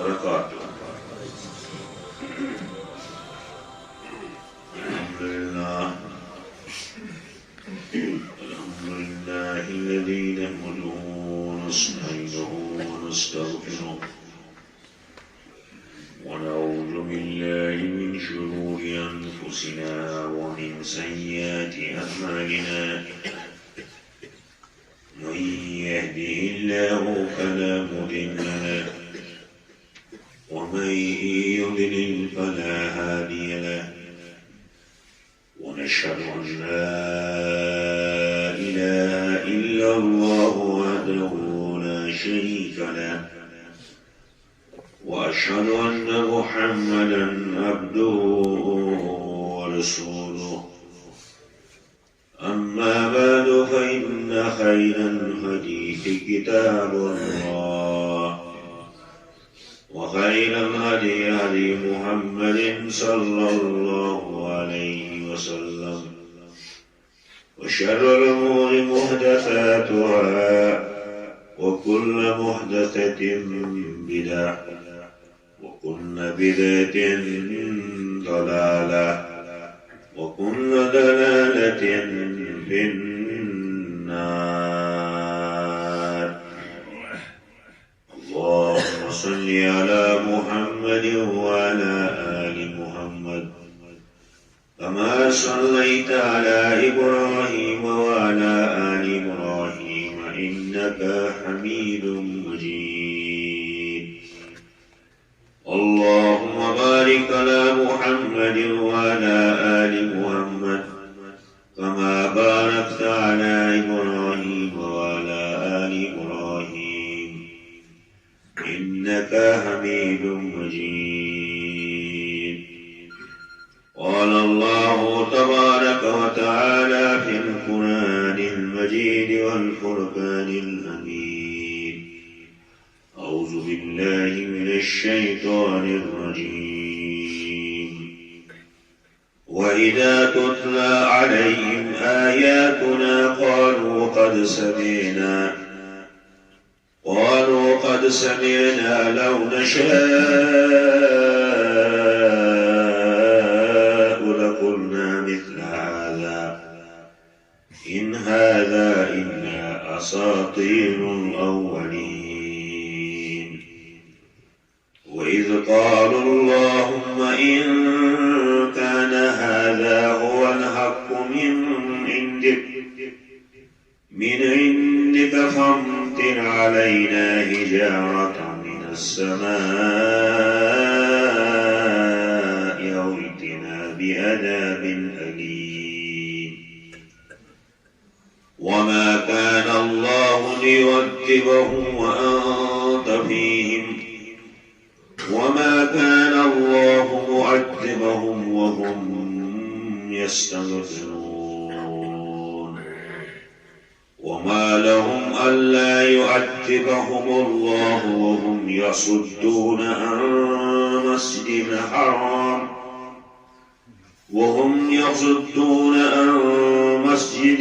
وبركاته. الحمد لله الذي نحمده ونستعينه ونستغفره ونعوذ بالله من شرور أنفسنا ومن سيئات أعمالنا. من يهده الله فلا مضل له ومن يضلل فلا هادي له. ونشهد أن لا إله إلا الله وحده لا شريك له، وأشهد أن محمدا عبده ورسوله. أما بعد فإن خير الحديث كتاب الله، وخير الهدي هدي محمد صلى الله عليه وسلم، وشر الأمور محدثاتها، وكل محدثة بدعة، وكل بدعة ضلالة، وكل ضلالة في النار. اللهم صل على محمد وعلى آل محمد كما صليت على إبراهيم وعلى آل إبراهيم إنك حميد مجيد. اللهم بارك على محمد وعلى آل محمد كما باركت على إبراهيم وعلى آل إبراهيم إنك حميد مجيد. قال الله تبارك وتعالى في القرآن المجيد والفرقان الحميد: أعوذ بالله من الشيطان الرجيم. وإذا تتلى عليهم آياتنا قالوا قد سمعنا لو نشاء لقلنا مثل هذا إن هذا إلا أساطير الأولين. وإذ قالوا اللهم إن كان هذا هو الحق من عندك فامطر علينا حجارة من السماء أو ائتنا بعذاب أليم. وما كان الله ليعذبهم وأنت فيهم، وما كان الله معذبهم وهم يستغفرون. وما لهم ألا يعذبهم الله وهم يصدون عن مسجد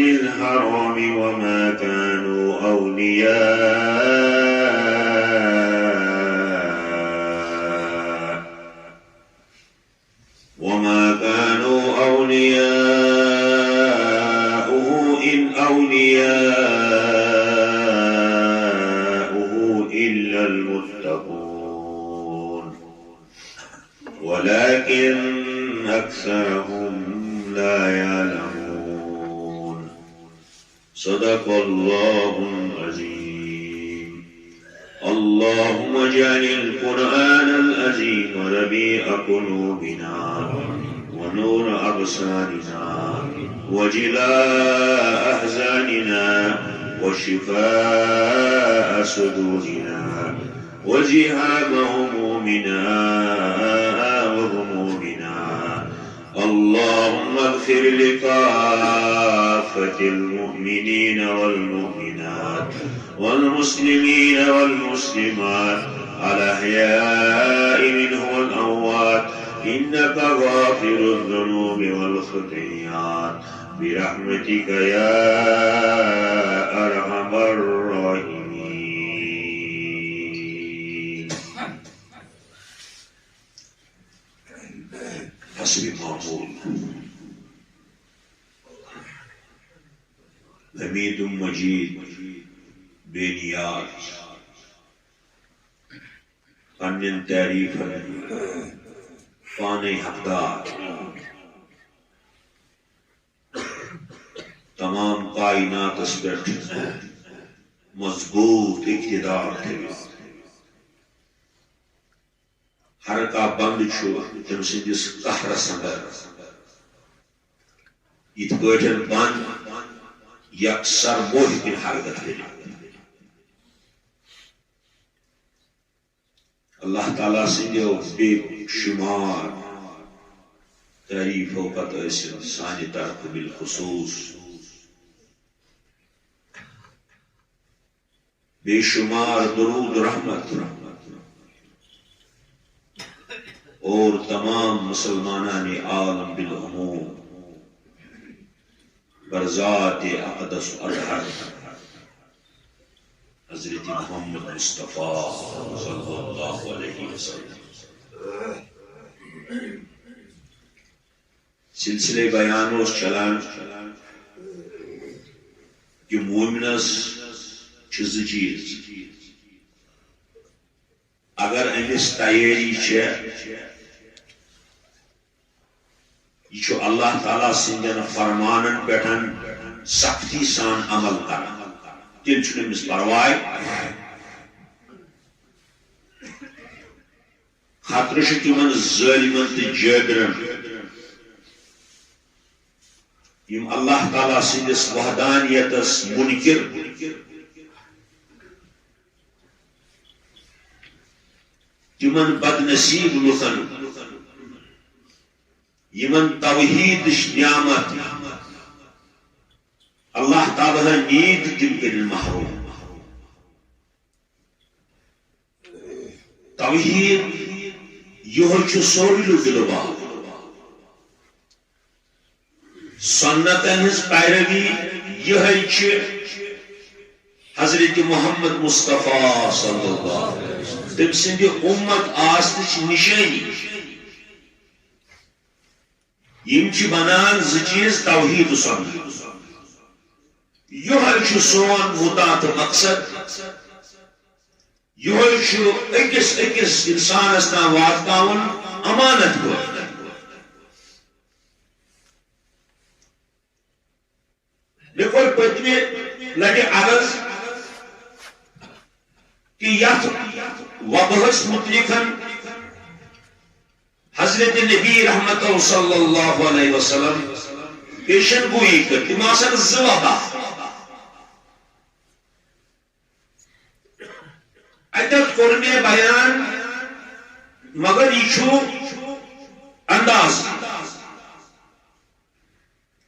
الحرام وما كانوا أولياءه إن أولياؤه إلا المتقون ولكن أكثرهم لا يعلمون. صدق الله العظيم. اللهم اجعل القرآن العظيم ربيع قلوبنا ونور أبصارنا وجلاء أحزاننا وشفاء صدورنا وذهاب همومنا وغمومنا. اللهم اغفر لكافة المؤمنين والمؤمنات والمسلمين والمسلمات الأحياء منهم والأموات إنك غافر الذنوب والخطيئات برحمتك يا أرحم الراحمين. حسب معمول حمید مجید بے نیاز پنن تعریف پانے حقدار تمام کائنات پہ مضبوط اقتدار تھے ہر کا بند تم سندس قہرس اندر یت پٲٹھۍ بند یکسر موہ کن حرکت کر اللہ تعالیٰ سندیو بے شمار تعریفوں پتہ سانہ طرف بالخصوص بے شمار درود رحمت اور تمام مسلمانان عالم بالعموم برذات اقدس اطہر حضرت محمد مصطفیٰ صلی اللہ علیہ وسلم سلسلے بیان اس چلان کہ مومنس چیز اگر امس تیاری یہ اللہ تعالیٰ سندین فرمانن پٹھن سختی سان عمل کرنا تیل امس پرواے خطرہ تمن ظالمن تو جابرن یم اللہ تعالیٰ سندس وحدانیتس منکر تمن بد نصیب لکن یمن توحید نعمت اللہ تعالیٰ نیند تم کر محروم توحید یہ سوریل دلوا سنتن ہز پیروی یہ حضرت محمد مصطفیٰ صلی اللہ علیہ وسلم تم سند امت آسنچ نشانی یم بنان زیز توحید سنت یہ سون مدات مقصد یہ اکس انسانس تام واتن امانت گو مے کور پتمہ لٹہ عرض کہ یت وبہس متعلقن حضرت نبی رحمت صلی اللہ علیہ وسلم پیشن گوئی کر تم آسن زوبہ اتت کور میں بیان مگر یہ انداز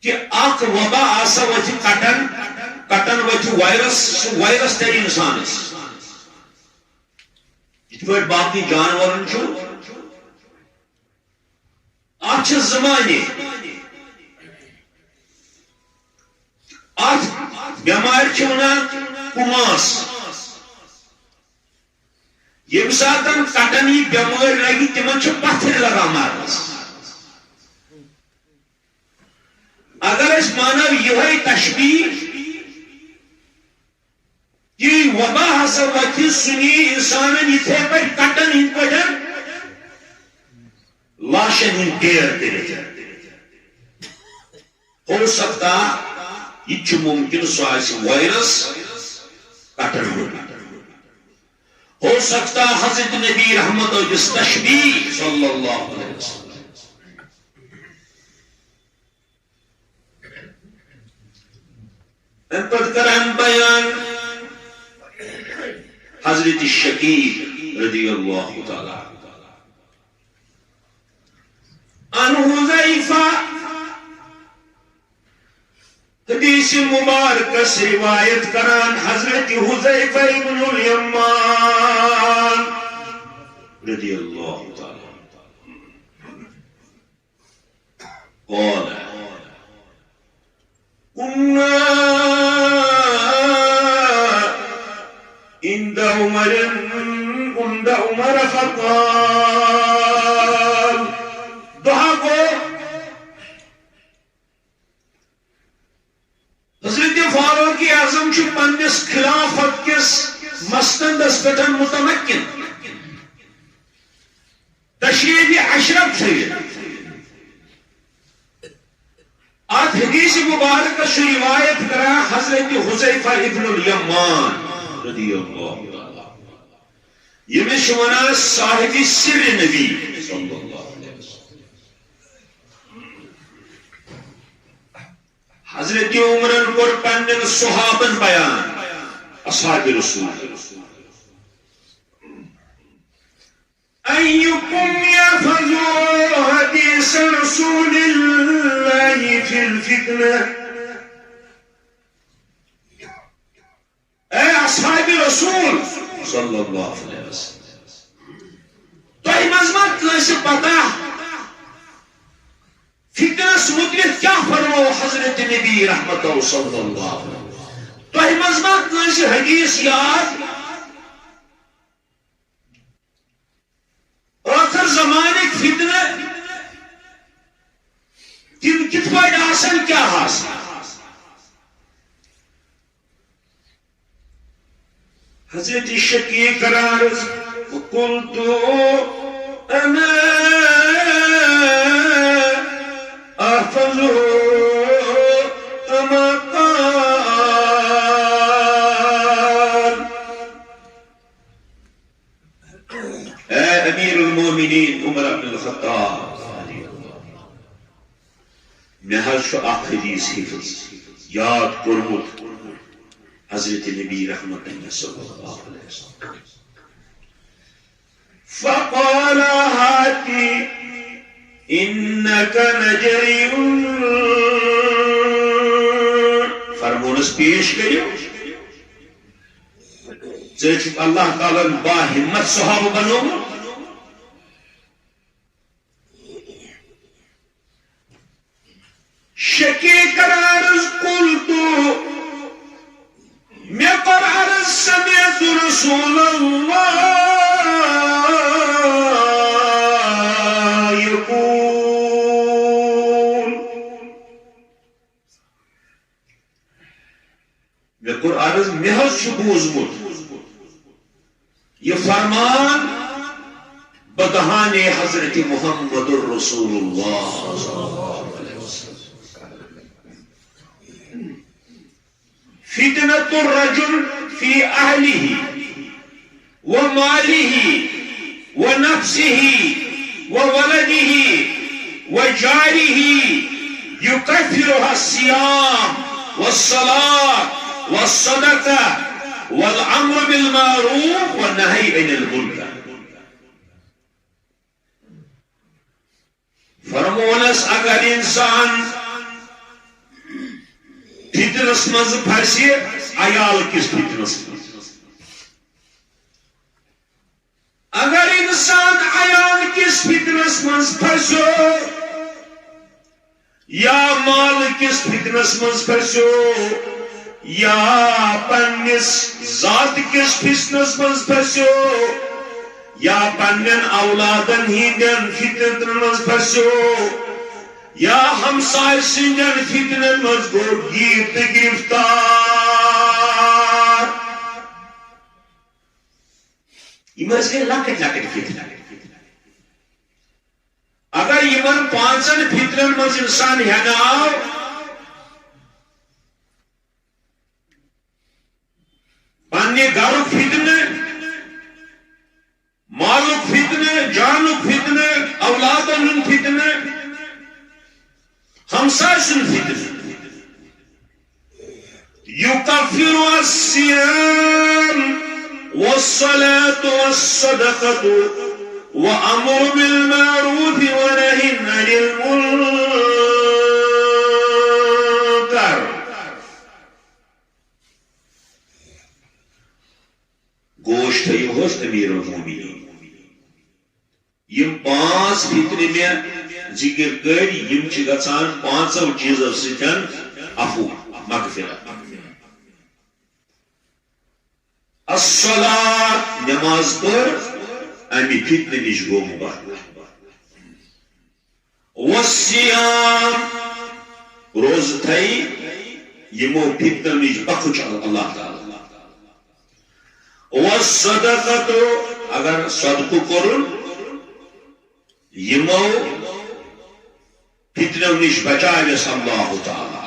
کہ اخ وبا آسا وتھ کٹن وتھ وائرس تر انسانس یہ پہ باقی جانورن ات زمانے ات بیمار ونان کماس یم سات کٹن یہ بیمار لگی تمن پتھر لگان مارنس اگر اس مانو یہ تشبیہ کہ وبا ہسا وتھ سنی انسان اتھے پہ کٹن ہند پہ لاشن ہند ڈیر کر ہو سکتا یہ ممکن سہ وائرس کٹن ہو سکتا حضرت نبی رحمت اس تشبیہ صلی اللہ علیہ وسلم کران بیان حضرت شکیب رضی اللہ تعالی عن حذیفہ حدیث مبارک سے روایت کران حضرت حذیفہ ابن الیمان رضی اللہ تعالی قال عند عمر فقال دعا کو مسندس پہ متمکن تشریف اشرف تھوت ات حدیث مبارک سے روایت کرا حضرت حذیفہ ابن الیمان رضی اللہ عنہ یمس ونان صاحب سر نبی صلی اللہ علیہ وسلم حضرت عمرن کور پنن صحابن بیان اصحاب رسول أيكم يحفظ حديث رسول الله في الفتنة أي أصحاب رسول صلى الله عليه وسلم تۄہہِ منٛز ما کٲنٛسہِ پتہ فتنس متعلق کیٛاہ فرمو حضرت نبی رحمتہ صلی اللہ علیہ وسلم تۄہہِ منٛز ما کٲنٛسہِ حدیث یاد آخر زمانک فتنہ تم کت پٲٹھۍ آسن کیٛاہ آسن حضرت شقیق کران قلت انا احفظه كما قال امیر المومنین عمر بن الخطاب مے حض حدیث حفظ یاد کورمت حضرت نبی رحمت اللہ صلی اللہ علیہ وسلم فقال هاتي انك نجري فرمونس پیش کریو ژٕ اللہ تعالیٰ با ہمت صحابہ بنومت شقیق عرض قلت میں پر عرض سمعت رسول اللہ یقول میں پر عرض میں حض بوزمت یہ فرمان بدہان حضرت محمد الرسول اللہ صلی اللہ علیہ وسلم فتنة الرجل في أهله وماله ونفسه وولده وجاره يكثرها الصيام والصلاة والصدقة والأمر بالمعروف والنهي عن المنكر فرمونس اگر انسان فتنس مز پھنسہِ عیال کس فتنس مز اگر انسان عیال کس فتنس مز پھنسو یا مال کس فتنس مز پھنسو یا پنس ذات کس فتنس مز پھنسو یا پنن اولادن ہندین فتنن مز پھنسو یا ہمسائے سندن فتنن مز گو گیر تہ گرفتار یہ گئی لکٹ لکٹ فتنہ اگر یمن پانچن فتنن مز انسان ہینہ آو پنہ گرک فتنہ مالک فتنہ جانک فتنہ اولادن ہند فتنہ ہمسائے سن فتنہ يكفر الصيام والصلاة والصدقة وأمر بالمعروف ونهي عن المنكر گوشت ہوست امیر المومنین یم پانچ فتنہ میں ذکر کر یم چھ گژھان پانچو چیزو سۭتۍ عفو مغفرت الصلاة نماز پر امی فتنہ نش گو مبارک والصیام روز تھائی یمو فتنہ نش بخش اللہ تعالی والصدقۃ اگر صدقہ کرن یمو فتنو نش بچائس اللہ تعالی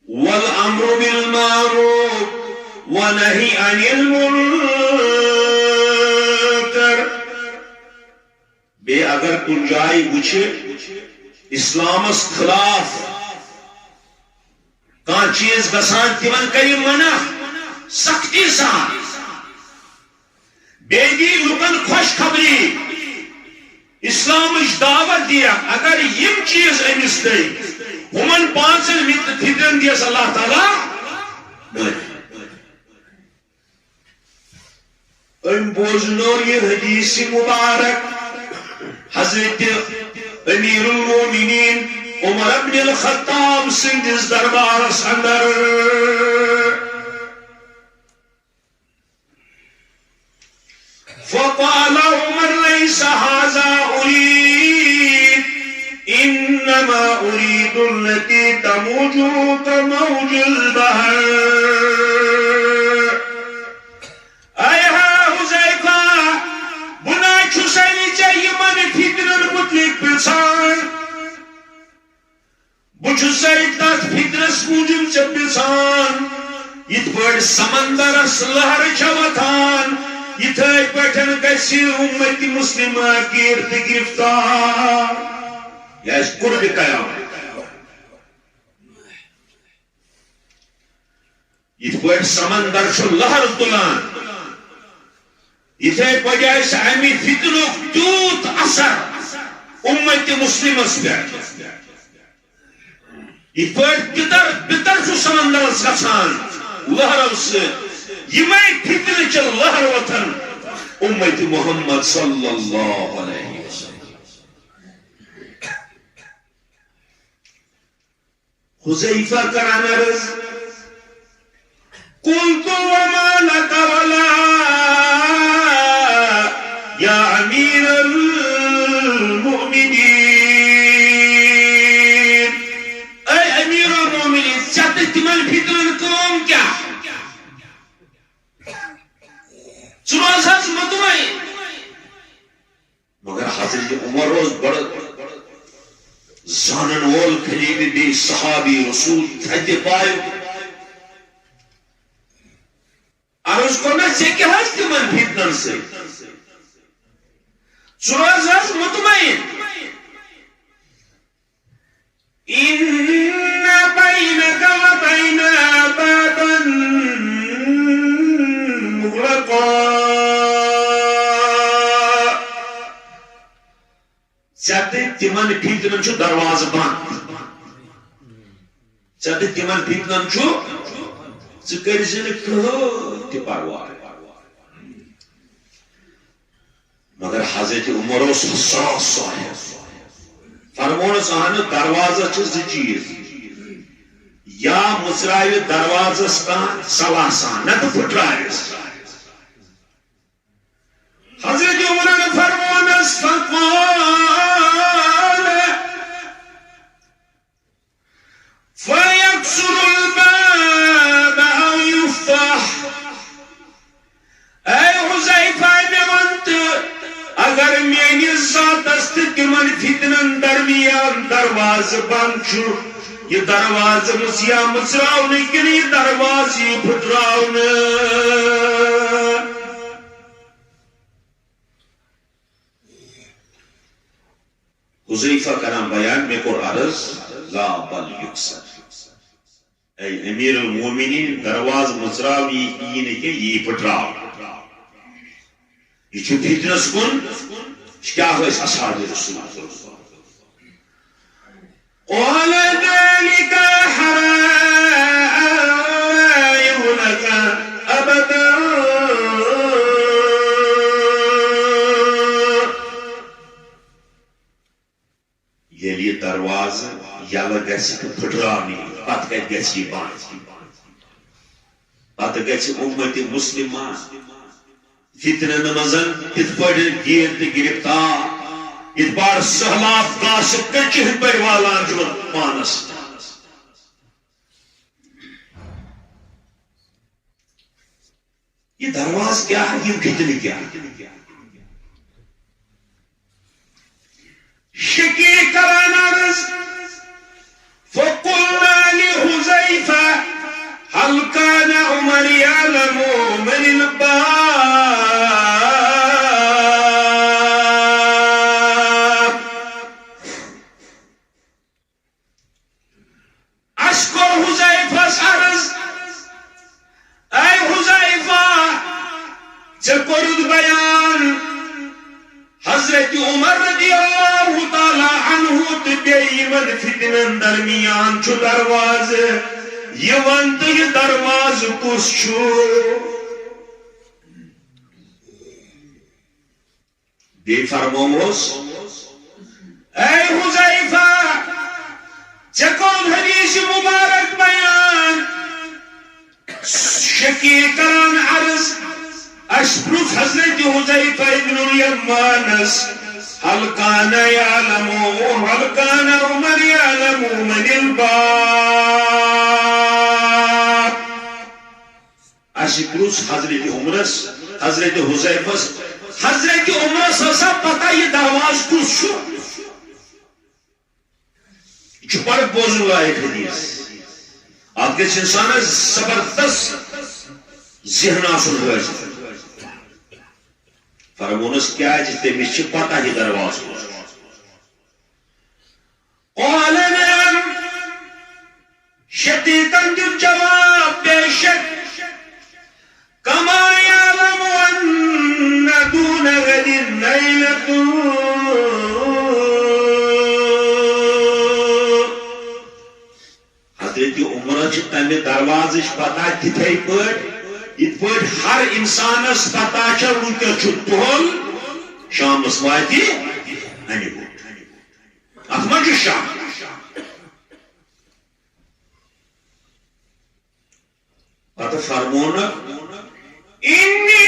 والامر بالمعروف ونهی عن المنکر بے اگر کن جائے وچھ اسلامس خلاف کان چیز گسان تمن کری منع سختی سان بے دی لکن خوش خبری اسلامش دعوت دیا اگر یم چیز امس دی ہمن پانچن فطرن دیس اللہ تعالی ام بوزنو یہ حدیث مبارک حضرت امیر المومنین عمر ابن الخطاب سندس دربار اندر فقال عمر ليس هذا أريد إنما أريد التي تموج كموج البحر أيها حذيفة بنا چسني چاہیے من فطرن متعلق پرسان بچسائی تات فطرس موجب چھ پرسان یت پڑ سمندرس لہر چوتان یتھے پٹھن گسی امت مسلمہ گرد گرفتار یا اس قرب قیامت یتھ پٹ سمندر چھ لہر تلان یتھے پجائس امی فتنک تیوت اثر امت مسلمس پہ یتھ پٹ بتر چھ سمندرس گژھان لہرو سۭتۍ یمے فتنہ چھ لہر وتھان امت محمد صلی اللہ علیہ وسلم حذیفہ کران عرض قلت وما لك ولا یا امیر المؤمنین اے امیر المؤمنین چت تمن فتنن کام کیا مطمئن مگر حضرت عمر روز بڑا زانن وول خلیل بی صحابی رسول تھد پائے عرض کرنا چکے حج تمن فتنن سے روز مطمئن ان بینک و بین بابا مغلقا تمن فتنن چھ دروازہ بند تمن فتنن چھ ژٕ تہ پرواہ مگر حضرت عمر حساس صاحب فرمونس اہن دروازہ چھ زٕ چیز یا مژرایہِ دروازس کانٛہہ صلاح سان نتہٕ پھٕٹرٲیِس حضرت عمر فرمونس فقال فيكسر الباب او يفتح اے حذیفہ میونت اگر میانی ذاتس تہ تمن فتنن درمیان دروازہ بند چھ یہ دروازہ مسیا مژراون کن یہ دروازہ پھٹراون حذیفہ کران بیان میں کور عرض لا بل یکسر اے امیر المومنین دروازہ مژراونی یہ کہ یہ پھٹراو یہ چھ فتنس کن کیا ہوئے اصحاب رسول اللہ قال ذلك حرام لك ابدا یہ دروازہ یلہ گژھِ پھٹراونی پتہ کتہِ گژھِ یہ بند پتہ گژھِ امت مسلمہ فتنن مزن تتھ پٲٹھۍ گیرد گرفتار یتھ بار سہلاب گاسہٕ کچہِ ہٕنٛدۍ پٲٹھۍ والان چھُ پانس یہ درواز کیا ہے، یہ فتنہ کیا ہے؟ شکی کران عرض فقلنا لحذیفہ هل كان عمر يعلم من الباب اشكر حذیفہ عرض اے حذیفہ چکرد بیان حضرت عمر رضی اللہ تعالی عنہ تبیمن فتنن درمیان چو درواز یہ ونت یہ درواز کس چھو بے فرموس اے حذیفہ چکون حدیث مبارک بیان شکی کران عرض اشپرف حضرت حذیفہ ابن الیمانس هل كان يعلم هل كان عمر يعلم من الباب اشپرف حضرت عمرس حضرت حذیفہ حضرت عمرس اسا پتہ یہ دروازہ کس چھو یہ بڑا بوزن لائق حدیث آپ کے انسان زبردست ذہن آسن روز فرمونس کیا ہے جس تیمیش چھ پتہ ہی درواز کو قال نعم شدیداً جو جواب بے شک کما یعلم ان دون غد نیلت حضرت عمر چھ تمہیں دروازش پتہ تتھے پڑ ات پہ ہر انسانس پتہ ونکس دہل شام واتی ان بوٹ ات من شام پتہ فرمون انی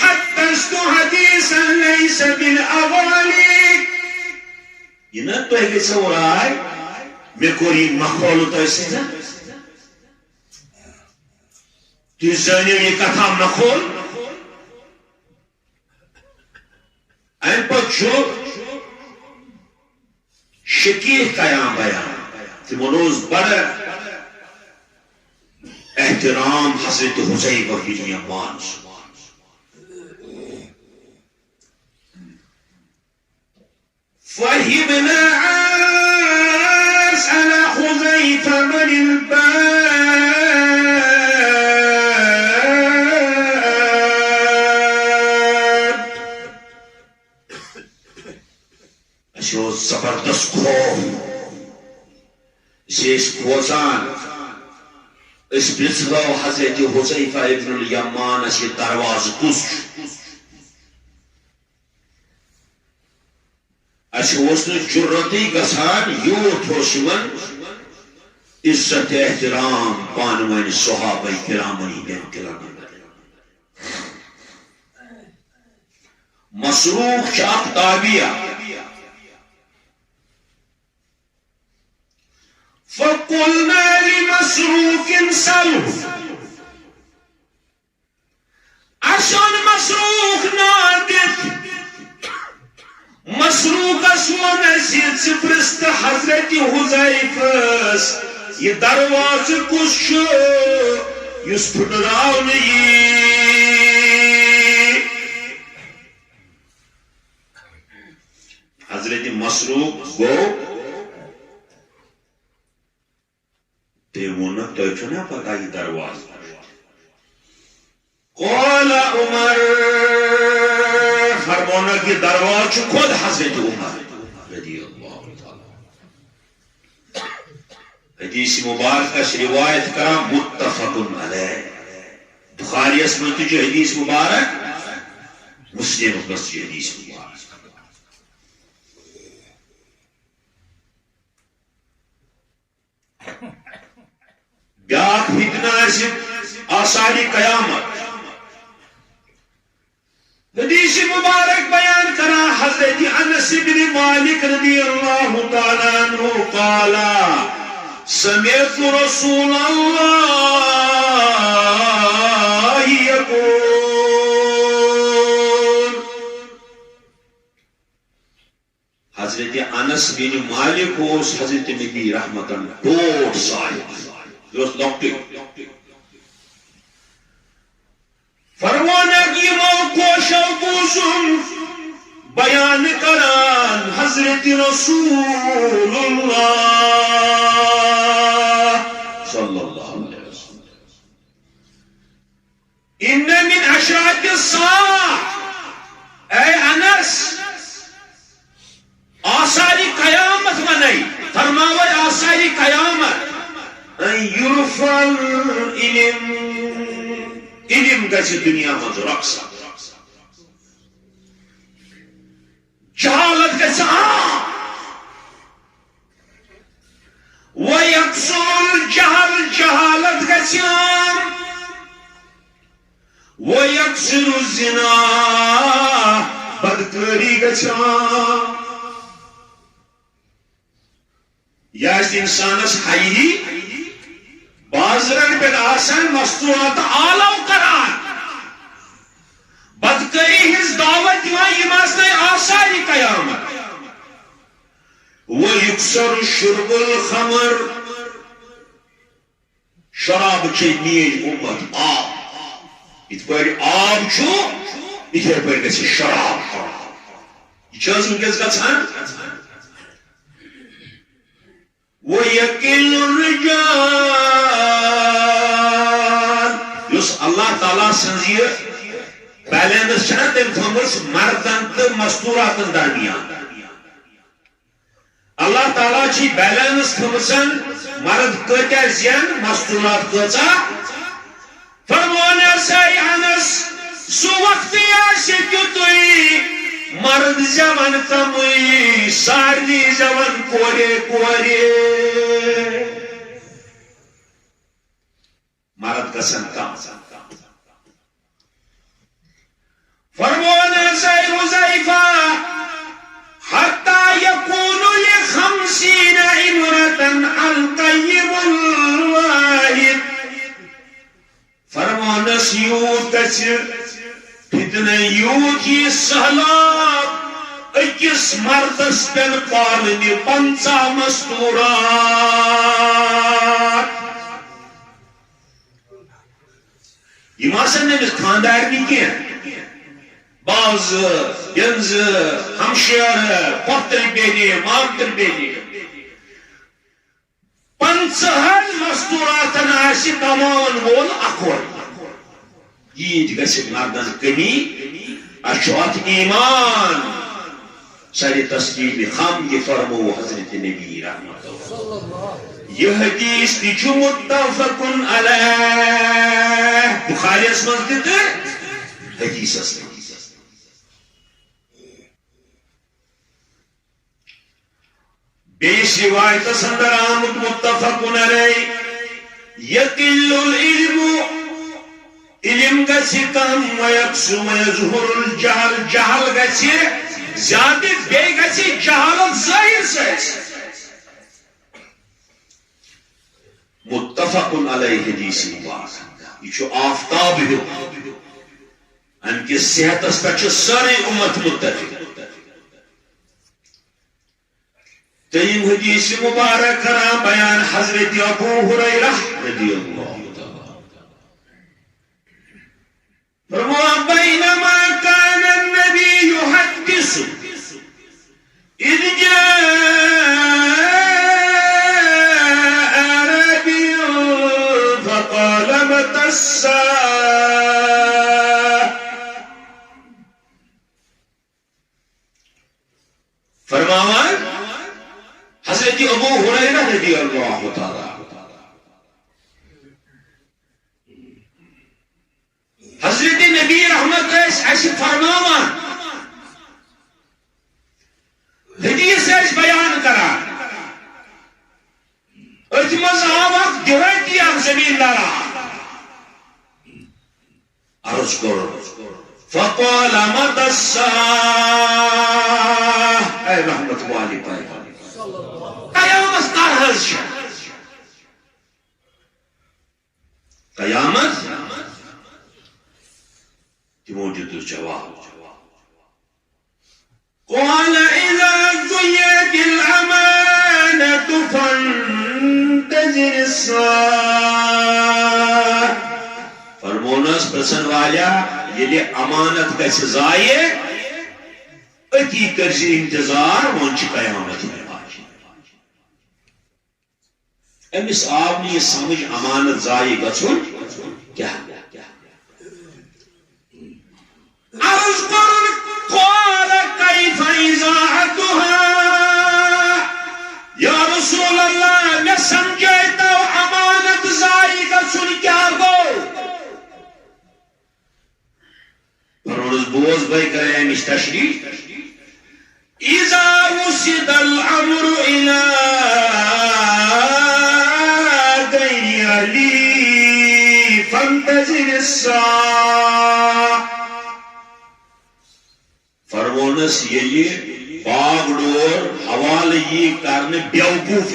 حدثت حدیثا لیس بالاغالی یہ نا تہ گژھو رائے مے کور یہ مخول تہ سۭتۍ تھی زانو یہ کتھا مخول ام پہ شکیح قیام بیان تمو بڑا احترام حضرت حذیفہ بن الیمان فهمنا اسأل حذیفہ من الباب اشو زبردست خوف اس کھوزان اس بزغو حضرت حذیفہ ابن الیمان اس درواز کس اس جرتی گسان یوت ہوشمن عزت احترام پانوین صحابہ کرامنی بین کرام مسروق چاپ تابعہ فقلنا لمسروق سلو اشان مسروق نادت مسروق اسوان اسید سپرست حضرت حذیفہ یہ درواز کس چھو یس پھٹراو نہیں حضرت مسروق گو تیمونا تو چھنا پتا ہی درواز قال عمر فرمونا کی درواز خود حضرت عمر رضی اللہ تعالی حدیث مبارک کا روایت کرام متفق علیہ بخاری اسمن تجھے حدیث مبارک مسلم بس حدیث مبارک بیاک فتنہ آثاری قیامت حدیث مبارک بیان کرا حضرت انس بن مالک رضی اللہ تعالیٰ عنہ قالا سمعت رسول اللہ یقول انس بن مالک اس حضرت نبی رحمتن بوٹ صاحب لوکٹی فرمانا کی موقوشہ بوزم بیان کران حضرت رسول اللہ صلی اللہ علیہ وسلم ان من اشراط الساعة اے انس آثاری قیامت منائی فرماوے آثاری قیامت ان یرفع علم گژھِ دنیا مز رقص جہالت گژھِ عام وَيَكْثُرُ الْجَهْلُ جہالت گژھِ عام وَيَكْثُرُ الزِّنَا بدکاری گژھِ عام یہ انسانس حیی بازرن پہ آسان مستورات آلو کران بدکری ہز دعوت دیوان یہ مسئلہ آثاری قیامت وَيُكْسَرُ شُرْبُ الْخَمْرِ شراب چھ نیج امت آب ات پر آب چھو اتھے پر گژھِ شراب یہ چھز ونکس گژھان وَيَكِلُّ الرِّجَالِ یس اللہ تعالیٰ سنز یہ بیلنس چھنا تم تھومس مردن تو مستوراتن درمیان اللہ تعالیٰ چھ بیلنس تھومسن مرد کتیا زین مستورات کتا فرمانا سی انس سو وقتی آسی کیوں توی مرد زمان کمی ساردی زمان کوری مرد گسن کم فرمانا سی حذیفہ حتی یکون ل50 امرتن القیم الواحد فرمانا سیوت کچھ فتنہ یوت یہ سہلاب اکس مردس پن پالنی 50 مستورات یہ ماسن نمس خاندار بھی کیا باز ینز ہمشیر پتر بینی مامتر بینی 50 مستوراتن آسی کمان وول اکور یہ گژھِ مردن کمی اشوات ایمان ساری تسلیم خام یہ فرمو حضرت نبی رحمت اللہ یہ حدیث تیچو متفقن علیہ بخاری اسمن دیتے حدیث اسمن بیس روایت سندر آمد متفقن علیہ یقل العلم علم گسی کم ویقسو ویظہر الجہل جہل گسی زیادہ بے گسی جہالت ظاہر سے متفق علیہ حدیث مبارک یہ چھو آفتاب ہو ان کی صحت استچ ساری امت متفق تیم حدیث مبارک کرا بیان حضرت ابو ہریرہ رضی اللہ بينما كان النبي يحدث إذ جاء أعرابي فقال متى الساعة فرماوان حضرت ابو ہریرہ رضی اللہ تعالی حضرت نبی رحمت ایسی فرماوان حدیث ایس بیان کرا اتمز آوک دیویتی آپ زمین دارا عرض کرو فقال مد الساعة اے رحمت والی پائی قیامت کارحز شد قیامت موجود الجواب قال إذا زيت النساء فرمونس پرسن والا یلی امانت گژھِ ضایع اتی کرزِ انتظار وۄنۍ چھِ قیامت امس آو نہٕ یہِ سمجھ امانت ضایع گژھُن کیٛاہ عرض کرن قال كيف إذاعتها یا رسول اللہ میں سمجھتا ہوں امانت ضائع گژھُن کیا گو فرموس بوز بھائی کرے امچ تشریح اذا وسد الامر الى غير اهله فانتظر الساعة فرمونس یلی باغ ڈور حوالہ یہ کرنے بیوقوف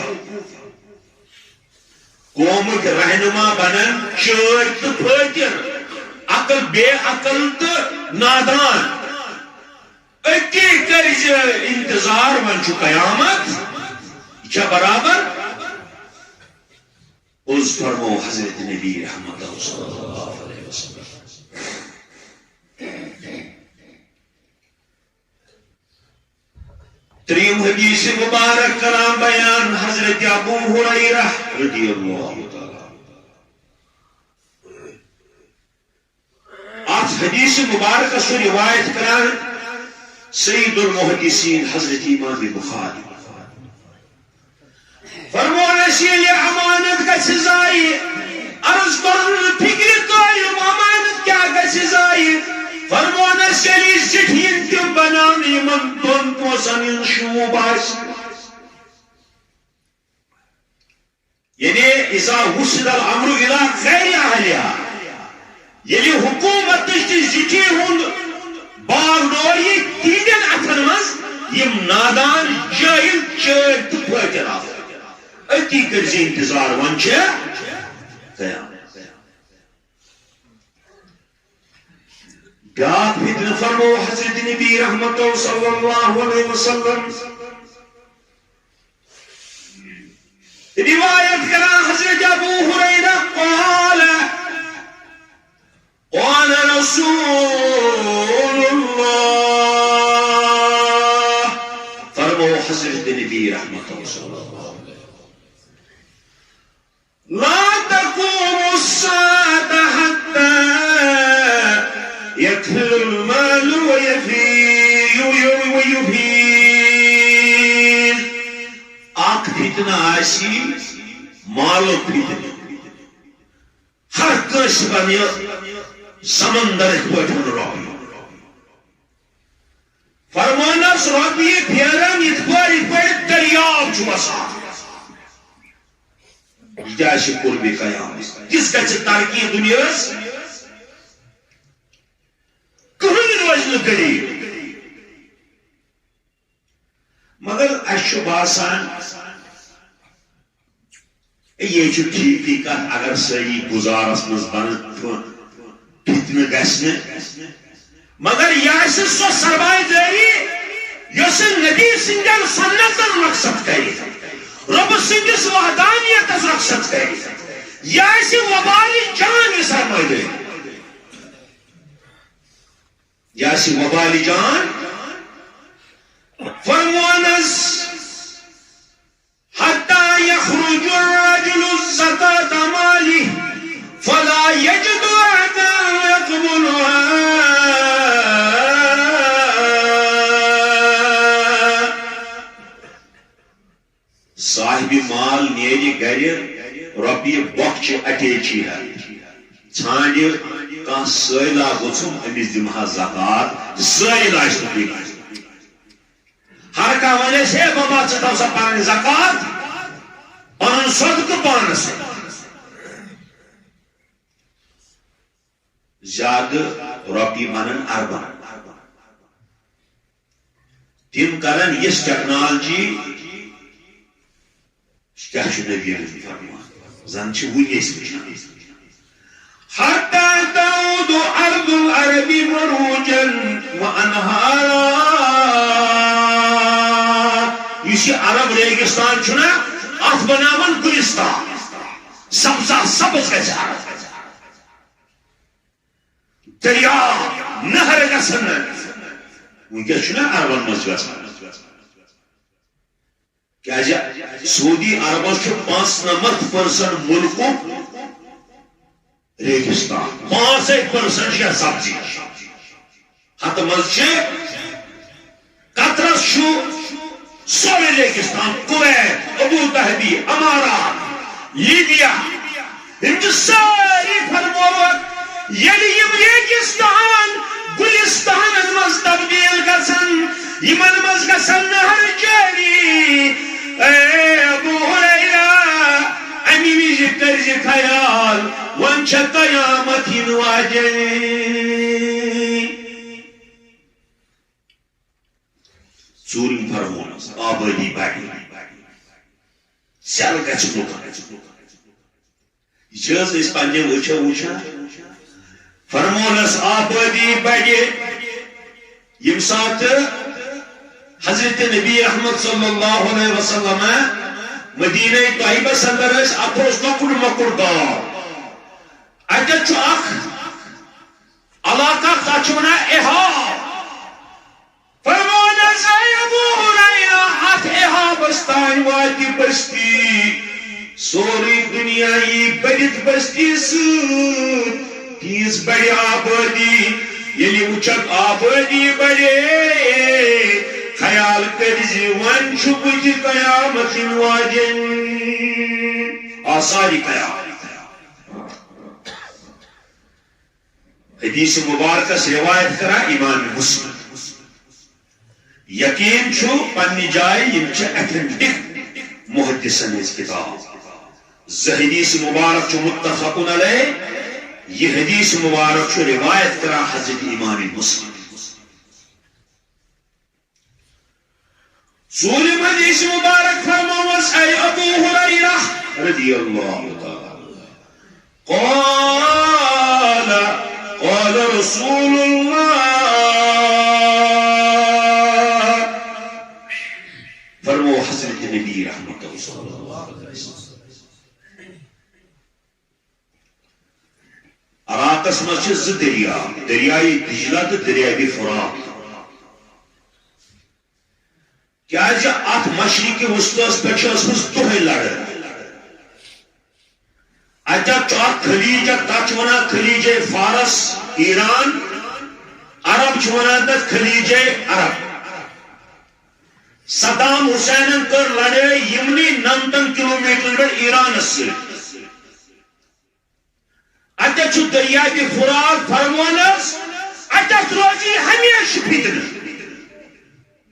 قومک رہنما بنن چور تو پھٹر عقل بے عقل تو نادان اکی کرز انتظار ون چھ قیامت یہ برابر اس فرمو حضرت نبی رحمت اللہ صلی اللہ علیہ وسلم تریم حدیث مبارک کرام بیان حضرت ابو ہریرہ رضی اللہ تعالی آج حدیث مبارک سے روایت کران سید المحدثین حضرت امام بخاری فرمانا یہ امانت گژھِ ضایع عرض کرن فکر قائم امانت کیا گژھِ ضایع فرمانا سلی سٹھین تم بنان یمن دون پوزن شوب آس یعنی اذا وسد الامر الى غیر اہلها یعنی حکومت زٹھی ہند باغ ڈور یہ تہندین اتھن مز یم نادان جاہل چور تو پھٹر آ اتی کرز انتظار ون چھ قیامت بیاکھ فتنہ فرمو حضرت نبی رحمت صلی اللہ علیہ وسلم روایت کرا حضرت ابو ہریرہ قال قال رسول اللہ فرمو حضرت نبی رحمت صلی اللہ علیہ وسلم لا تقوم الساعة حتى يكثر المال ويفيد آخ فتنہ آسی مالو فتنہ ہر کس بنی سمندر پٹھن روی فرمانس ربی پھیرن ات پہ دریاب چھ وسان یہ قرب قیامت کس گژھِ ترقی دنیاس کہین روز قریب مگر اس باسان یہ ٹھیک کت اگر صحیح گزارس مز بن فتنہ گھنہ مگر یہ سو سرمایہ داری یس نبی سندین سنتن مقصد کر رب سندس وحدانیت مقصد کر یہ وبال جان سرمایہ داری یا سی وبال جان فرمونس حتى يخرج الرجل الزكاة ماله فلا يجد أحدا يقبلها صاحب مال نیری گر رۄپیہِ بۄکچہِ اٹیچی ہے ژھانڈِ کانٛہہ سٲیلا گوٚژھُم أمِس دِمہا زکات سٲیل آسہِ نہٕ کُنہِ ہر کانٛہہ وَنٮ۪س ہے بابا ژٕ تھاو سا پنٕنۍ زکات پنُن صدقہٕ پانس زیادٕ رۄپیہِ بنن اربن تِم کرن یِژھ ٹیکنالوجی کیا چھُ نبی فرمان زن چھِ وُنہِ أسۍ وٕچھان حتى تعود أرض العرب مروجا وأنهارا يشي عرب ريگستان چھُنا اتھ بناون گلستان سبزہ سبز گژھِ دریا نہر گژھن ونکس چھُنہ عربن منٛز گژھان کیازِ سعودی عربس چھُ 95% ملکُک ریگستان 5% چھِ سبزی ہتھ منٛز چھِ قطرس چھُ سورُے ریگستان کویت ابو ظہبی امارات لیبیا یِم چھِ سٲری فرمووُکھ ییٚلہِ یِم ریگستان گُلستانن منٛز تبدیل گژھن یِمن منٛز گژھن نہر جٲری اے ابو ہریرہ امی وِزِ کٔرزِ خیال وۄنۍ چھےٚ قیامت یِنہٕ واجیٚنۍ ژوٗرِم فرمونس آبٲدی بڑِ سیل گژھِ لُکن یہِ چھِ حظ أسۍ پننہِ وٕچھو وٕچھان فرمونس آبٲدی بڑِ ییٚمہِ ساتہٕ حضرت نبی احمد صلی اللہ علیہ وسلم مدینہ طیبس اندر ٲسۍ اتھ اوس لۄکُٹ مۄکُٹ گام اتٮ۪تھ چھُ اکھ علاقہٕ تتھ چھِ ونان احاب فرمونس اے ابو ہریرہ اتھ احابس تانۍ واتہِ بستی سورُے دنیا یی بٔرِتھ بستی سۭتۍ تیٖژ بڑِ آبٲدی ییٚلہِ وٕچھکھ آبٲدی بڑے خیال کٔرزِ وۄنۍ چھُ بُتھِ قیامت یِنہٕ واجیٚنۍ آثارِ قیامت حدیث مبارکس روایت کران امام مسلم یقین چھُ پننہِ جایہِ یِم چھِ ایتھنٹک محدثن ہٕنٛز کتاب زٕ حدیث مبارک چھُ متفقن علیہ یہ حدیث مبارک چھُ روایت کران حضرت امام مسلم ژوٗرِم حدیث مبارک فرمووس اے ابو ہریرہ رضی اللہ تعالی قال رسول اللہ فرمو حضرت نبی رحمت اللہ صلی اللہ علیہ وسلم عراقس مز چھ زٕ دریا دریائے دجلہ تو دریائے فرات کیازِ اتھ مشرق وسطس پہ ٲسمٕژ دۄہے لڑٲے اتٮ۪تھ چھُ اکھ خلیج تتھ چھِ ونان خلیجے فارس ایران عرب چھِ ونان تتھ خلیجے عرب صدام حسینن کٔر لڑٲے یِمنٕے 90 کلومیٹرن پٮ۪ٹھ ایرانس سۭتۍ اتٮ۪تھ چھُ دریائے فرات فرمونس اتٮ۪تھ روزِ ہمیشہ فتنہٕ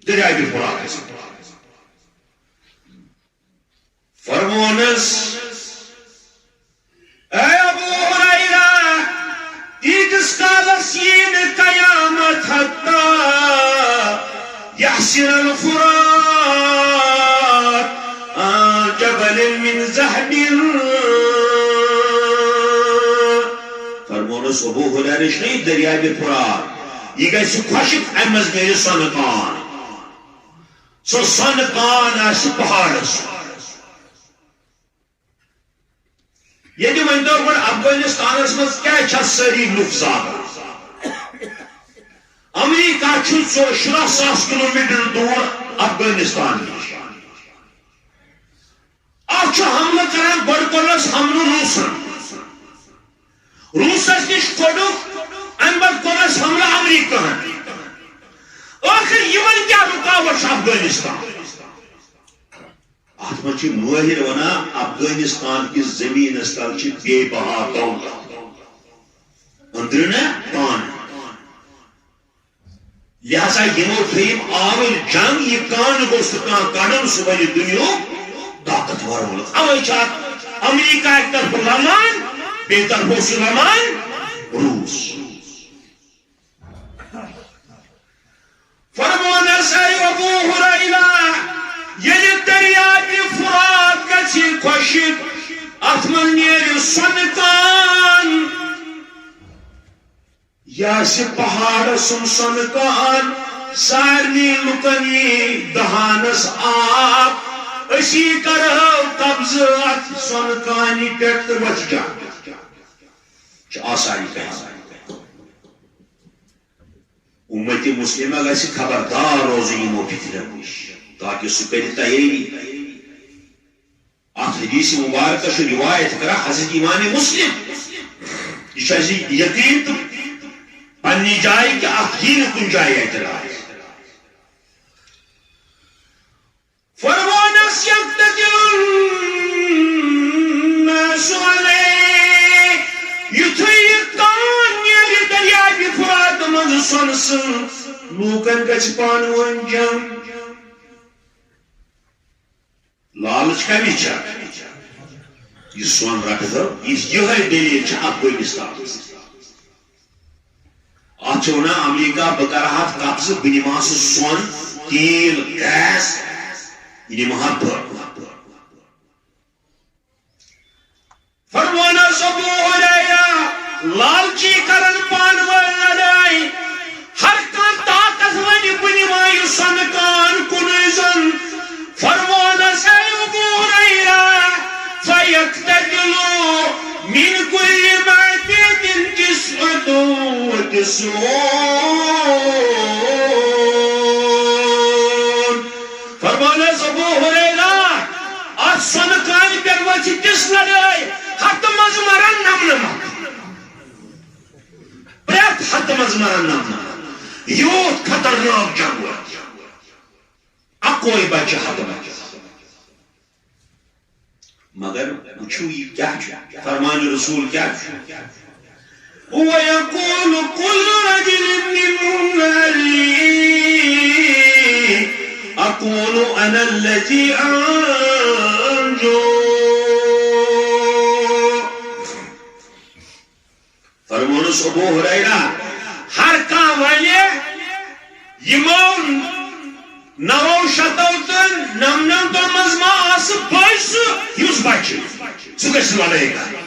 دریائے فراتس فرمونس اے ابو ہریرہ تیتس کالس یِیہِ قیامت حتی یحسن الفرات جبل من ذهب فرمونس ابو ہریرہ چھُ نہٕ دریائے فرات یہِ گژھِ خۄشِک امہِ منٛز نیرِ سۄنہٕ کان سۄ سۄنہٕ کان آسہِ پہاڑس ییٚتہِ وۄنۍ دور گۄڈٕ افغانستانس منٛز کیٛازِ چھِ سٲری لُکھ زالان امریکہ چھُ 17,000 کلومیٹر دوٗر افغانستان نِش اتھ چھُ حملہٕ کران گۄڈٕ کوٚرنس حملہٕ روٗسس نِش کوٚڑُکھ امہِ پتہٕ کوٚرنس حملہٕ امریکہن ٲخر یِمن کیٛاہ رُکاوٹ چھِ افغانستان اتھ منٛز چھِ مٲہر ونان افغانستان کِس زمیٖنس تل چھِ بے بہا دولت أنٛدرٕ پان لہذا یِمو تھٲیِم آوٕرۍ جنگ یہِ کانہٕ گوٚژھ نہٕ کانٛہہ کڑُن سُہ بنہِ دُنیہُک طاقتور مُلک اوے چھِ اتھ امریکہ اکہِ طرفہٕ لمان بیٚیہِ طرفہٕ اوس لمان روٗس فرمونس اے ابو ہریرہ ییٚلہِ دریائے فرات گژھِ خۄشِک اتھ منٛز نیرِ سۄنہٕ کان یہِ آسہِ پہاڑس سُنٛد سۄنہٕ کان سارنٕے لُکن یی دہانس آب اسی کرو قبضات سن کانی پیٹ تو بچ جا آسانی کہیں امت مسلمہ گھس خبردار روزن یمو فتنو نش تاکہ سہ کر تیاری ات حدیث مبارکہ روایت کرا حضرت امام مسلم یہ یقین تو پنی جائے کہ اخیر کن جائے اعتراض فرمانس یقتدر الناس علیہ یتھوی کان یلی دریاب فرات من سنس لوکن گچ پانون جم لالچ کمی چا یہ سون رکھ دو یہ دلیل چھ افغانستان آچونا امریکہ بکرہات قبض بنیماس سون تیل گیس یہ محبت فرمانا سبو ہریرہ لالچی کرن پانوال لڑائی ہر کان طاقت ونی بنیمائی سنکان کنیزن فرمانا سیبو ہریرہ فیقتدلو من کل معبید تسعدو وتسعون فرمانا سبو ہریرہ آج سنکان پر وچی تس لڑائی ختم از مرن نم نمک پریت ختم از مرن نم نمک یوت خطرناک جنگ اکوئی بچہ ختم مگر وچھو یہ کیا فرمان رسول کیا وَيَقُولُ كُلُّ رَجُلٍ مِّنْهُمْ هَلِي أَقُولُ أَنَا الَّذِي أَنْجُو فرمانس ابو ہریرہ ہر کان ونہ یمون 900 تن 99 مز ما آس بچ یس بچ سہ گژھِ لڑائی کرٕنۍ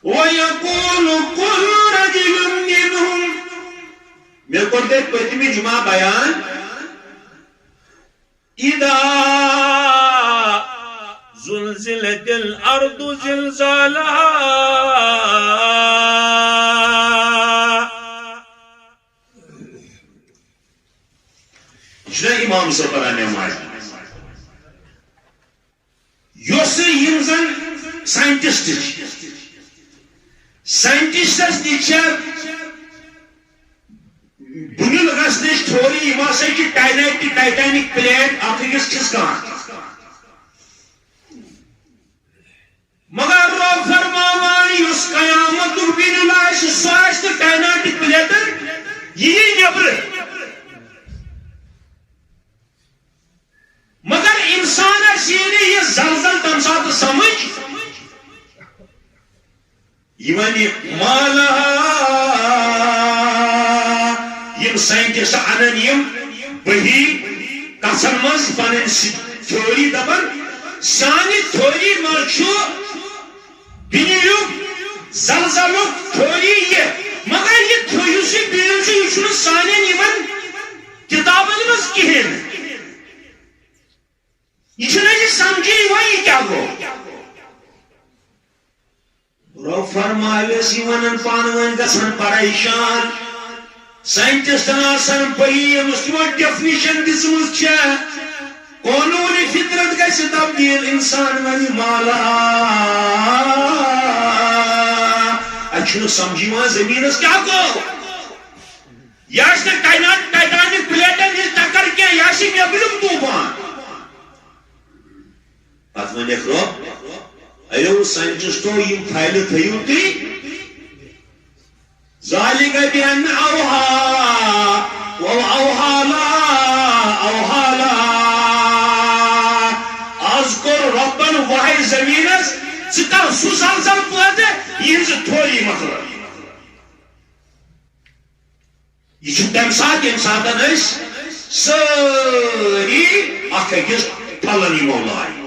وَيَقُولُ كُلُّ رَجُلٍ مِّنْهُمْ مے کوٚر تۄہہِ پٔتمہِ جمعہ بیان اِذَا زلزلت الارض زلزالها یہ امام صاحب پڑھانے ماج یوس یم زن سائنٹسٹس نش بنیل گھنس تھوڑی ہسا ٹائٹینک پلیٹ اکس چھس کان مگر رب فرماوان اس قیامت بنیل سہ ٹائٹینک پلیٹن یہ نبر مگر انسان یہ زلزل تم سات سمجھ مالہ یم سائنٹسٹ انن یم بہی کسن مز پن تھوری دپان سانہ تھوری مز بنیل زلزل تھوری یہ مگر یہ تھوس بنیل یہ سان کتابن مز کہین یہ سمجھے یہ کیا گو رب فرماویس ون پان ون گھن پریشان سائنٹسٹن آسان پی تمو ڈیفنیشن دژمژ قانون فطرت گژھِ تبدیل انسان ون مالا اتھ سمجھ زمینس کیا گو یہ ٹائٹینک پلیٹن ہز ٹکر کی یہ نیبرم طوفان پتہ ونیک رب ایو سائنٹسٹو یم فائل تھیو تھی ذالک بان اوہا اذکر ربن واحد زمینس ثر سہ زلزل پٲدٕ یہنز تھوری مطلب یہ تمہ سات یم ساتن ساری اکھ أکِس پھلن یمو لاے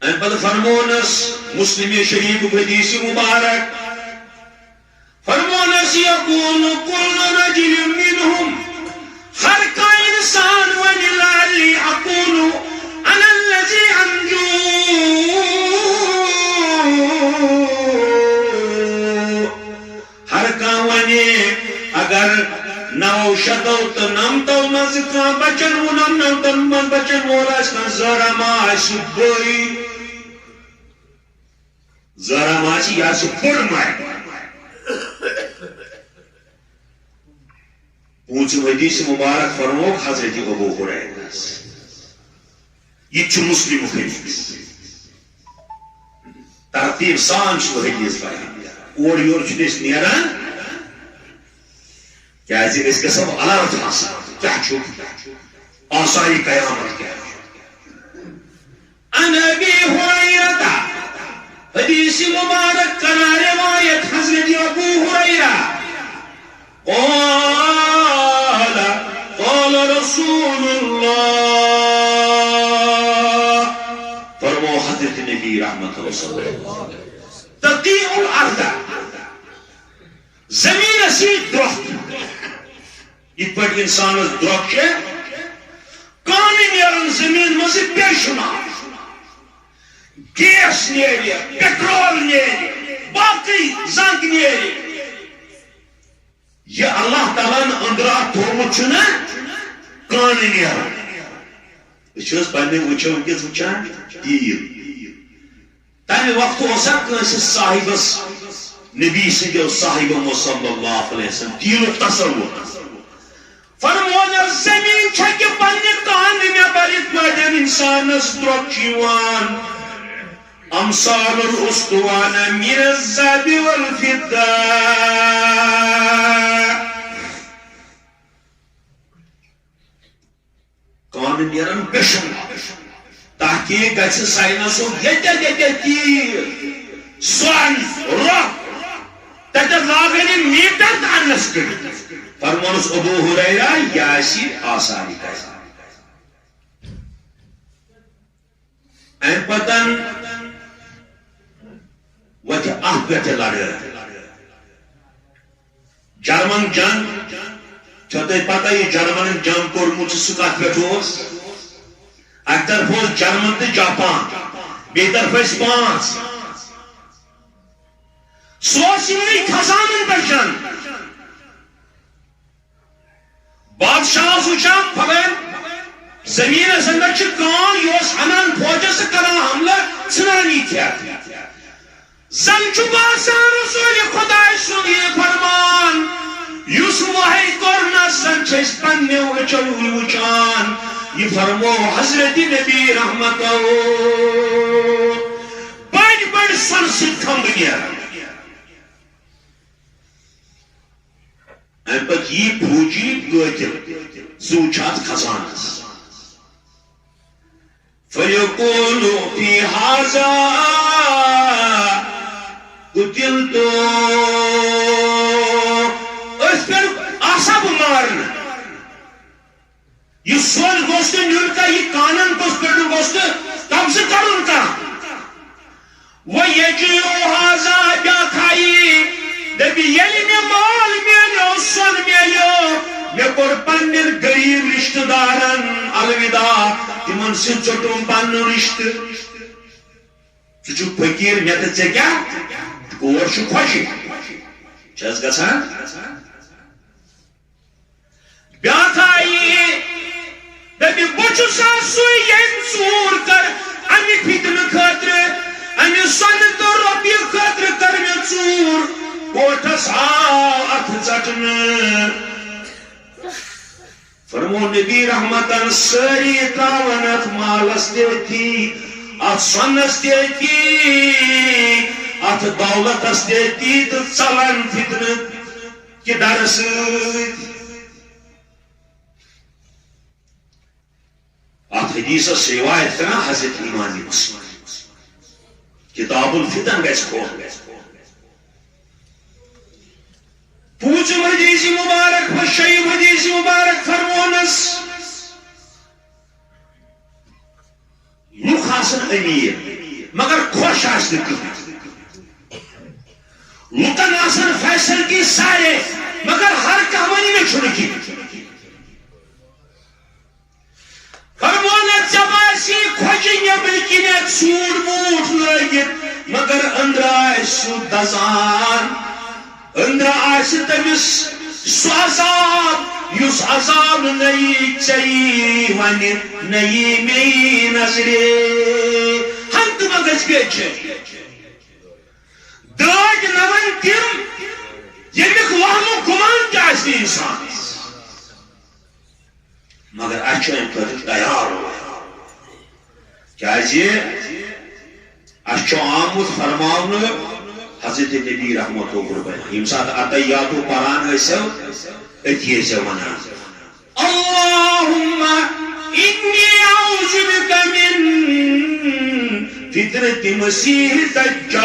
ان پتہ فرمونس مسلم شریف حدیث مبارک فرمونس یقول كل رجل منهم ہر کا انسان وَلِلَّهِ أَقُولُ أَنَا الَّذِي أَنْجُو ہر کا ونی اگر 999 مز کان بچن وُنم 99 بچن وول آس کان زہرا ما آس بٔڑ زہرا ما آس یہ آس بٔڑ ماے پوٗنٛژِم حدیث مبارک فرموک حضرت ابو ہریرہ یہ مسلم حدیث ترتیب سان حدیث بیان اور یور نیران کیازِ أسۍ گژھو الرٹ آسان کیٛاہ چھُ آثارِ قیامت کیٛاہ عن ابی ہریرہ حدیث مبارک کرا روایت حضرت ابو ہریرہ قال رسول اللہ فرمو حضرت نبی رحمت اللہ صلی اللہ علیہ وسلم تقیع الارض زمین اسی درخت یہ پر انسان درخت ہے کانی نیرن زمین مزی بے شمار گیس نیری پیٹرول نیری باقی زنگ نیری یہ اللہ تعالیٰ نے اندرا تھومت چھنا کانی نیرن اس پنہ وچھو ونکس وچھان تیل تمہ وقت اوسا کٲنٛسہِ صاحبس نبی سندو صاحب صلی اللہ علیہ وسلم تیلُک تصور فرمون زمین چھکہ پنہ کانہ نیبر یتھ پٲٹھۍ انسانس درٛۄگ چھُ یِوان امثال الاسطوانہ من الذهب والفضة کان نیرن بشم تحقیق گژھِ ساینسو ییٚتہِ تیٖل سۄن رۄپھ تتہِ لاگن میٹر تہٕ انس کٔڑِتھ فرمونس ابو ہریرہ یہِ آسہِ آثارِ قیامت امہِ پتن وتہِ اکھ پٮ۪ٹھٕ لڑٲے جرمن جنگ چھو تۄہہِ پتہ یہِ جرمنن جنگ کوٚرمُت چھُ سُہ کتھ پٮ۪ٹھ اوس اکہِ طرف اوس جرمن تہٕ جاپان بیٚیہِ طرف ٲسۍ 5 سُہ اوس یِمنٕے خزانن پٮ۪ٹھ بادشاہ اوس وٕچھان پھلٲنۍ زمیٖنس انٛدر چھِ کان یہِ اوس انان فوجس تہٕ کران حملہٕ ژھٕنان یہِ کھٮ۪تھ زن چھُ باسان رسول خداے سُنٛد یہِ فرمان یُس وحی کوٚرنس زن چھِ أسۍ پننیو أچھو وٕچھان یہِ فرمو حضرت نبی رحمت بڑِ بڑِ سۄنہٕ سۭتۍ کھمبہٕ نیران امہِ پتہٕ یی فوجی قٲتِل سُہ وٕچھِ اتھ خزانس فیقول فی هذا قتلت اس پر آسا بمارن یہ سون گوشت نیون کا یہ کانن کس پر گوشت کم سے کرن کا وَيَجِعُ هَذَا بِأَخَيِّ دبی یلی میں مال میلیو سون میلیو میں کور پنن غریب رشتہ دارن الوداع تمن سے چٹم پن رشتہ ژٕ فقیر مے تہ ژے کیا کور چھ خوشی چھس گژھان بیاکھائی دبی بچھس سُے یم ژوٗر کر امہِ فتنہٕ خٲطرٕ امہِ سۄنہٕ تہٕ رۄپیہِ خٲطرٕ کر مےٚ ژوٗر کوٹھس آو اتھ ژٹنہٕ فرمو نبی رحمتن ساری تراون اتھ مالس تیتی اتھ سۄنس تیتی اتھ دولتس تیتی تہٕ ژلان فتنہٕ کہِ ڈرٕ سۭتۍ اتھ حدیثس روایت کران حضرت امام مسلم کتاب الفتن گژھِ کھولُن پوٗنٛژِم حدیث مبارک و شیٚیِم حدیث مبارک فرمونس لُکھ آسن امیر مگر خۄش آسہِ نہٕ کٕہٕنۍ لُکن آسن فیسلٹی سارے مگر ہر کانٛہہ ونہِ مےٚ چھُنہٕ کینٛہہ فرمانا چباسی کھوجی نیبر کنیت سوٹ بوٹ لگت مگر اندر آسو دزان اندر آس تمس سو عذاب یس عذاب نئی چی ون نئی می نظرے ہنت مگز گچ داج نون تم یمیک وہم گمان کیاس انسان مگر اچھا ام خاطر تیار ہو کیازِ اچھا آمد فرماؤن حضرت نبی رحمت اللہ یم سات عطیات پران ٲسِو أتی ٲسِو ونان اللهم إني أعوذ بك من فتنة المسيح الدجال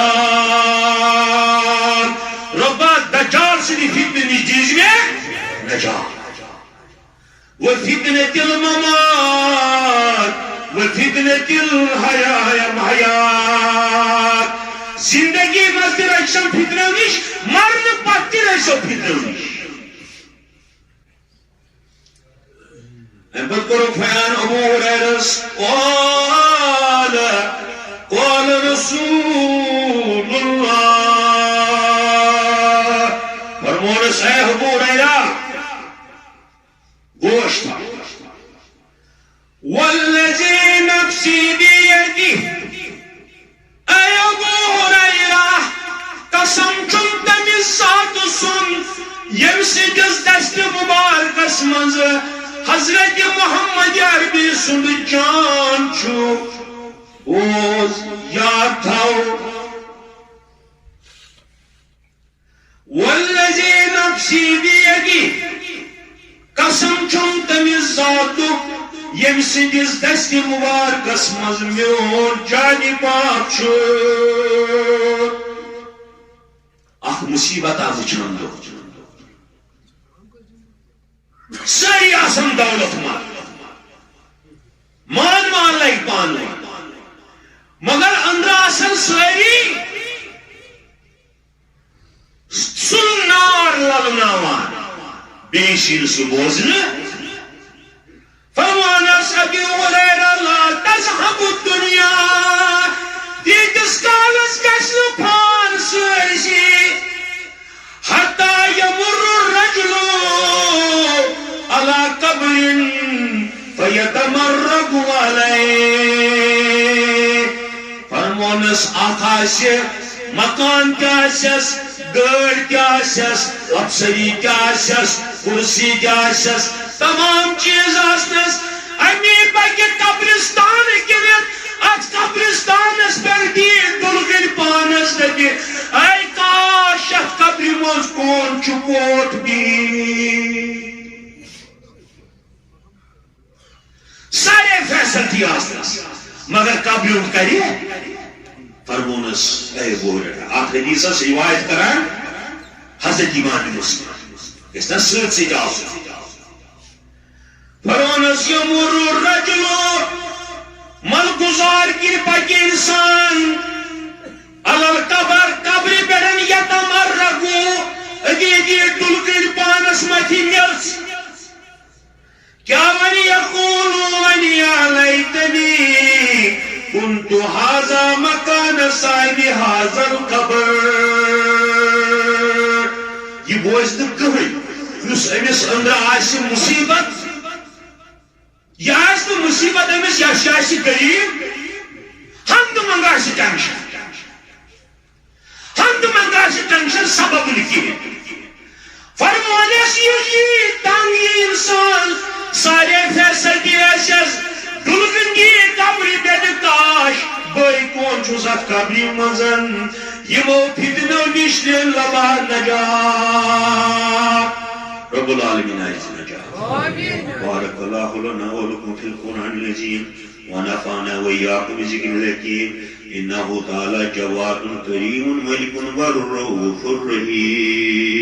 ربا دجال سٕنٛدِ فتنہٕ نِش دِیٖزِ مےٚ نجات وفتنة الممات وفتنة الحياة زندگی مز رچم فتنو نش مرن پتہ رچو فتنو نش ام پتہ کرو بیان ابو ہریرہ قال رسول اللہ فرمانس اے ابو ہریرہ گوشت والذی نفسی بیدی اے ابو ہریرہ قسم چھم تمس ذات سن یم سندس دست مبارکس مز حضرت محمد عربی سند جان چھو اوز یاد تھاو والذی نفسی بیدی قسم چھم تمس ذات یم سندس دست مبارکس مز میون جانی پاک چھو اخ مصیبت وچھان دو ساری آسم دولت مان لگ پان مگر اندر آسن ساری سنار للناوان بیشیر سبوزن فرمانس ابی ہریرہ لا تذهب الدنیا تیتس کالس گژھِ پان سٲرسی حتی یمر الرجل على قبر فیتمرغ علیہ فرمانس آکاش مکان کیاسس گاڑ کیاسس افسری کیاسس کرسی کیاسس تمام چیز آسنس امی پاکی قبرستان کنت ات قبرستانس پر دیر دلگل پانس لگی اے کاش ات قبر موز کون چپوٹ بھی سارے فیصلتی آسنس مگر قبر کری فرمونس اے بوڑا آخر حدیثس روایت کران حضرت امام مسلم اس نے سرد سے جاؤ فرمانس یمر الرجل ملگزار گر پک انسان علی القبر قبر پڑن یتمرغ ادی دلگل پانس متھی ملس کیا ونی یقول ونی یا لیتنی كنت هذا مكان صاحب هذا القبر یہ بوز نہ کہین یس امس اندر آس مصیبت یہ آس مصیبت امس یہ آس غریب ہند منگا ٹینشن ہند منگا ٹینشن سبب لکھی فرمانس یہ تنگ یہ انسان سارے فیصلتی آسس دلگن کی قبری بید کاش بھائی کون چھوز ات قبری مزن یمو فتنو نش لبا نجات رب العالمین آئیز نجات بارک اللہ لنا ولکم فی القرآن العظیم ونفعنا وإياكم بذكر الحكيم إنه تعالى جواد كريم ملك بر رؤوف رحيم